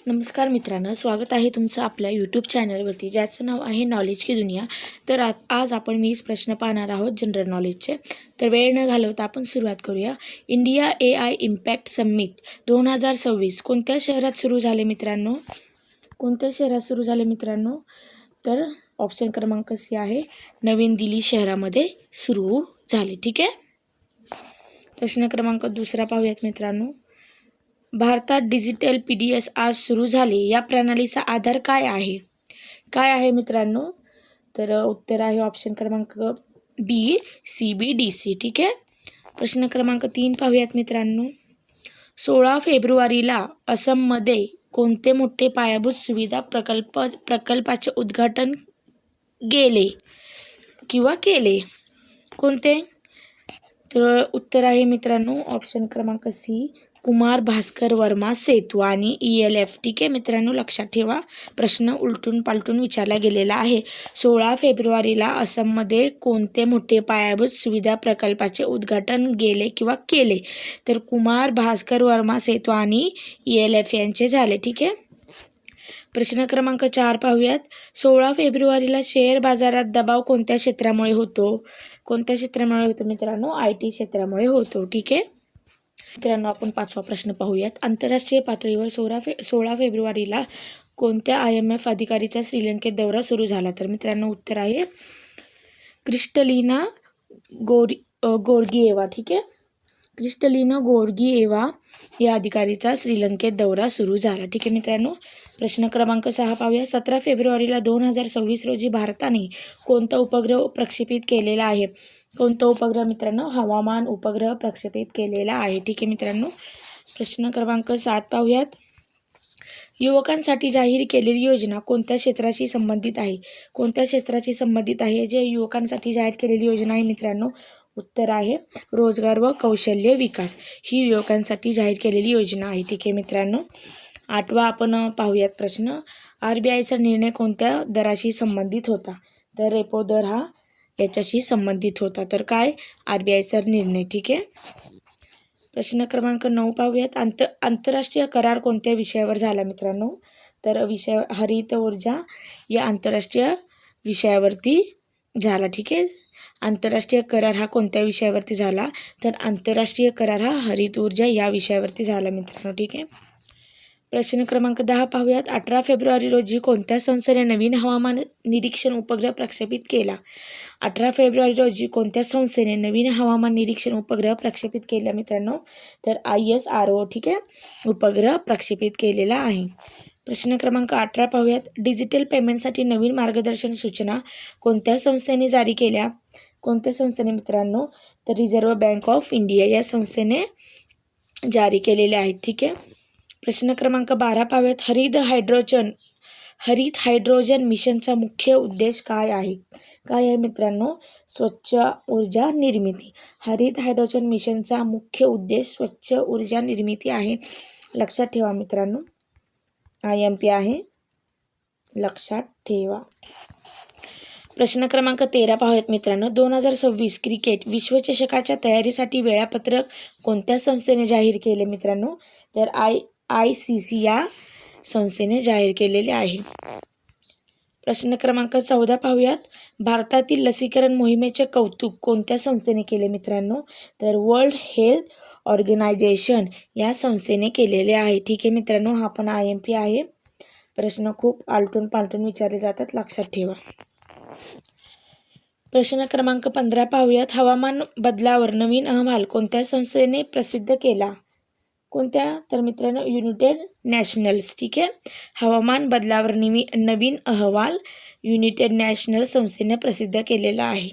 नमस्कार मित्रांनो, स्वागत आहे तुमचं आपल्या यूट्यूब चॅनलवरती ज्याचं नाव आहे नॉलेज की दुनिया। तर आज आपण 20 प्रश्न पाहणार आहोत जनरल नॉलेजचे। तर वेळ न घालवता आपण सुरुवात करूया। इंडिया AI इम्पॅक्ट समिट 2026 कोणत्या शहरात सुरू झाले मित्रांनो? कोणत्या शहरात सुरू झाले मित्रांनो? तर ऑप्शन क्रमांक सी आहे नवीन दिल्ली शहरामध्ये सुरू झाले। ठीक आहे। प्रश्न क्रमांक दुसरा पाहूयात मित्रांनो। भारतात डिजिटल PDS आज सुरू झाले, या प्रणालीचा आधार काय आहे? काय आहे मित्रांनो? तर उत्तर आहे ऑप्शन क्रमांक बी CBDC। ठीक आहे। प्रश्न क्रमांक 3 पाहूयात मित्रांनो। 16 फेब्रुवारीला असममध्ये कोणते मोठे पायाभूत सुविधा प्रकल्पाचे उद्घाटन केले? कोणते? तर उत्तर आहे मित्रांनो ऑप्शन क्रमांक सी कुमार भास्कर वर्मा सेतू आणि ELF। ठीक आहे मित्रांनो, लक्षात ठेवा, प्रश्न उलटून पालटून विचारला गेलेला आहे। 16 फेब्रुवारीला असममध्ये कोणते मोठे पायाभूत सुविधा प्रकल्पाचे उद्घाटन केले? तर कुमार भास्कर वर्मा सेतू आणि ELF यांचे झाले। ठीक आहे। प्रश्न क्रमांक 4 पाहूयात। 16 फेब्रुवारीला शेअर बाजारात दबाव कोणत्या क्षेत्रामुळे होतो? कोणत्या क्षेत्रामुळे होतो मित्रांनो? IT क्षेत्रामुळे होतो। ठीक आहे मित्रांनो, आपण 5वा प्रश्न पाहूयात। आंतरराष्ट्रीय पातळीवर 16 फेब्रुवारीला कोणत्या IMF अधिकारीचा श्रीलंकेत दौरा सुरू झाला? तर मित्रांनो उत्तर आहे क्रिस्टलिना गोर्गिएवा। ठीक आहे। क्रिस्टलिना गोर्गिएवा या अधिकारीचा श्रीलंकेत दौरा सुरू झाला। ठीक आहे मित्रांनो। प्रश्न क्रमांक 6 पाहूया। 17 फेब्रुवारीला 2026 रोजी भारताने कोणता उपग्रह प्रक्षेपित केलेला आहे? कोणता उपग्रह मित्रांनो? हवामान उपग्रह प्रक्षेपित केलेला आहे। ठीक आहे मित्रांनो। प्रश्न क्रमांक 7 पाहूयात। युवकांसाठी जाहीर केलेली योजना कोणत्या क्षेत्राशी संबंधित आहे? कोणत्या क्षेत्राशी संबंधित आहे जे युवकांसाठी जाहीर केलेली योजना आहे मित्रांनो? उत्तर आहे रोजगार व कौशल्य विकास, ही युवकांसाठी जाहीर केलेली योजना आहे। ठीक आहे मित्रांनो। 8वा आपण पाहूयात प्रश्न। RBIचा निर्णय कोणत्या दराशी संबंधित होता? तर रेपो दर हा याच्याशी संबंधित होता। तर काय? RBIचा निर्णय। ठीक आहे। प्रश्न क्रमांक 9 पाहूयात। आंतरराष्ट्रीय करार कोणत्या विषयावर झाला मित्रांनो? तर विषय हरित ऊर्जा या आंतरराष्ट्रीय विषयावरती झाला। ठीक आहे। आंतरराष्ट्रीय करार हा कोणत्या विषयावरती झाला? तर आंतरराष्ट्रीय करार हा हरित ऊर्जा या विषयावरती झाला मित्रांनो। ठीक आहे। प्रश्न क्रमांक 10 पाहूयात। 18 फेब्रुवारी रोजी कोणत्या संस्थेने नवीन हवामान निरीक्षण उपग्रह प्रक्षेपित केला? 18 फेब्रुवारी रोजी कोणत्या संस्थेने नवीन हवामान निरीक्षण उपग्रह प्रक्षेपित केला मित्रांनो? तर ISRO। ठीक आहे, उपग्रह प्रक्षेपित केलेला आहे। प्रश्न क्रमांक 18 पाहूयात। डिजिटल पेमेंटसाठी नवीन मार्गदर्शन सूचना कोणत्या संस्थेने जारी केल्या? कोणत्या संस्थेने मित्रांनो? तर रिझर्व्ह बँक ऑफ इंडिया या संस्थेने जारी केलेले आहेत। ठीक आहे। प्रश्न क्रमांक 12 पाहूयात। हरित हायड्रोजन मिशनचा मुख्य उद्देश काय आहे? काय आहे मित्रांनो? स्वच्छ ऊर्जा निर्मिती। हरित हायड्रोजन मिशनचा मुख्य उद्देश स्वच्छ ऊर्जा निर्मिती आहे। लक्षात ठेवा मित्रांनो, IMP आहे, लक्षात ठेवा। प्रश्न क्रमांक 13 पाहूयात मित्रांनो। 2026 क्रिकेट विश्वचषकाच्या तयारीसाठी वेळापत्रक कोणत्या संस्थेने जाहीर केले मित्रांनो? तर ICC या संस्थेने जाहीर केलेले आहे। प्रश्न क्रमांक 14 पाहूयात। भारतातील लसीकरण मोहिमेचे कौतुक कोणत्या संस्थेने केले मित्रांनो? तर वर्ल्ड हेल्थ ऑर्गनायझेशन या संस्थेने केलेले आहे। ठीक आहे मित्रांनो, हा पण IMP आहे। प्रश्न खूप आलटून पालटून विचारले जातात, लक्षात ठेवा। प्रश्न क्रमांक 15 पाहूयात। हवामान बदलावर नवीन अहवाल कोणत्या संस्थेने प्रसिद्ध केला? कोणत्या? तर मित्रांनो युनायटेड नेशनल्स। ठीक आहे। हवामान बदलावर नवीन अहवाल युनायटेड नॅशनल संस्थेने प्रसिद्ध केलेला आहे।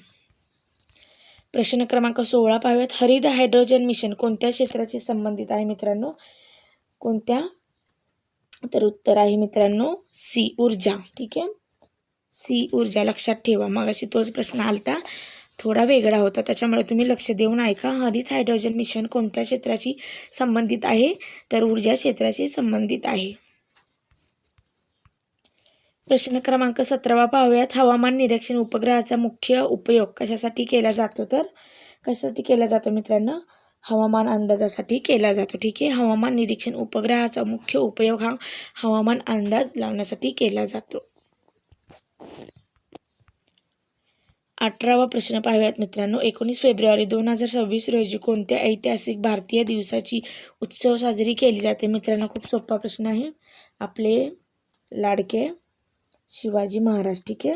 प्रश्न क्रमांक 16 पाहूयात। हरित हायड्रोजन मिशन कोणत्या क्षेत्राशी संबंधित आहे मित्रांनो? कोणत्या? तर उत्तर आहे मित्रांनो सी ऊर्जा। ठीक आहे, सी ऊर्जा, लक्षात ठेवा। मग अशी तोच प्रश्न आलता, थोडा वेगळा होता, त्याच्यामुळे तुम्ही लक्ष देऊन ऐका। हरित हायड्रोजन मिशन कोणत्या क्षेत्राशी संबंधित आहे? तर ऊर्जा क्षेत्राशी संबंधित आहे। प्रश्न क्रमांक 17 पाहूयात। हवामान निरीक्षण उपग्रहाचा मुख्य उपयोग कशासाठी केला जातो? तर कशासाठी केला जातो मित्रांनो? हवामान अंदाजासाठी केला जातो. ठीक आहे. हवामान निरीक्षण उपग्रहाचा मुख्य उपयोग हा हवामान अंदाज लावण्यासाठी केला जातो. 18वा प्रश्न पाहूयात मित्रांनो. 19 फेब्रुवारी 2026 रोजी कोणत्या ऐतिहासिक भारतीय दिवसाची उत्सव साजरी केली जाते? मित्रांनो खूप सोपा प्रश्न आहे. आपले लाडके शिवाजी महाराज. ठीक आहे.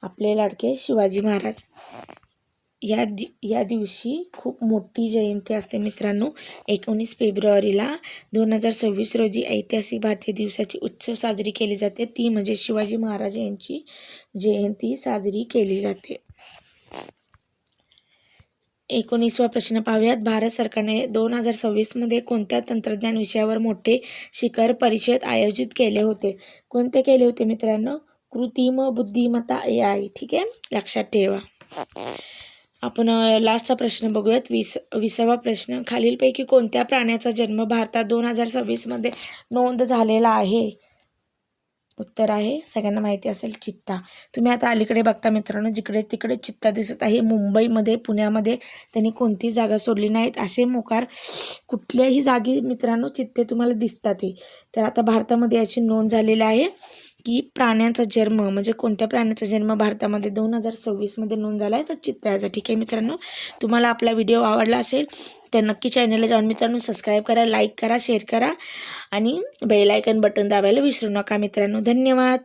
आपले लाडके शिवाजी महाराज या दिवशी खूप मोठी जयंती असते मित्रांनो. 19 फेब्रुवारीला 2026 रोजी ऐतिहासिक भारतीय दिवसाची उत्सव साजरी केली जाते. ती म्हणजे शिवाजी महाराज यांची जयंती साजरी केली जाते. 19वा प्रश्न पाहूयात. भारत सरकारने 2026 मध्ये कोणत्या तंत्रज्ञान विषयावर मोठे शिखर परिषद आयोजित केले होते? कोणते केले होते मित्रांनो? कृत्रिम बुद्धिमत्ता AI. ठीक आहे, लक्षात ठेवा. आपण लास्टचा प्रश्न बघूयात. 20वा प्रश्न. खालीलपैकी कोणत्या प्राण्याचा जन्म भारतात 2026 मध्ये नोंद झालेला आहे? उत्तर आहे, सगळ्यांना माहिती असेल, चित्ता. तुम्ही आता अलीकडे बघता मित्रांनो, जिकडे तिकडे चित्ता दिसत आहे. मुंबईमध्ये, पुण्यामध्ये त्यांनी कोणतीही जागा सोडली नाहीत. असे मोकार कुठल्याही जागी मित्रांनो चित्ते तुम्हाला दिसतात. तर आता भारतामध्ये याची नोंद झालेली आहे की प्राण्यांचा जन्म म्हणजे कोणत्या प्राण्याचा जन्म भारतामध्ये 2026 मध्ये नोंद झाला आहे? तर चित्त्याचा. ठीक आहे मित्रांनो, तुम्हाला आपला व्हिडिओ आवडला असेल तर नक्की चॅनलला जाऊन मित्रांनो सबस्क्राईब करा, लाईक करा, शेअर करा आणि बेल आयकन बटन दाबायला विसरू नका मित्रांनो. धन्यवाद.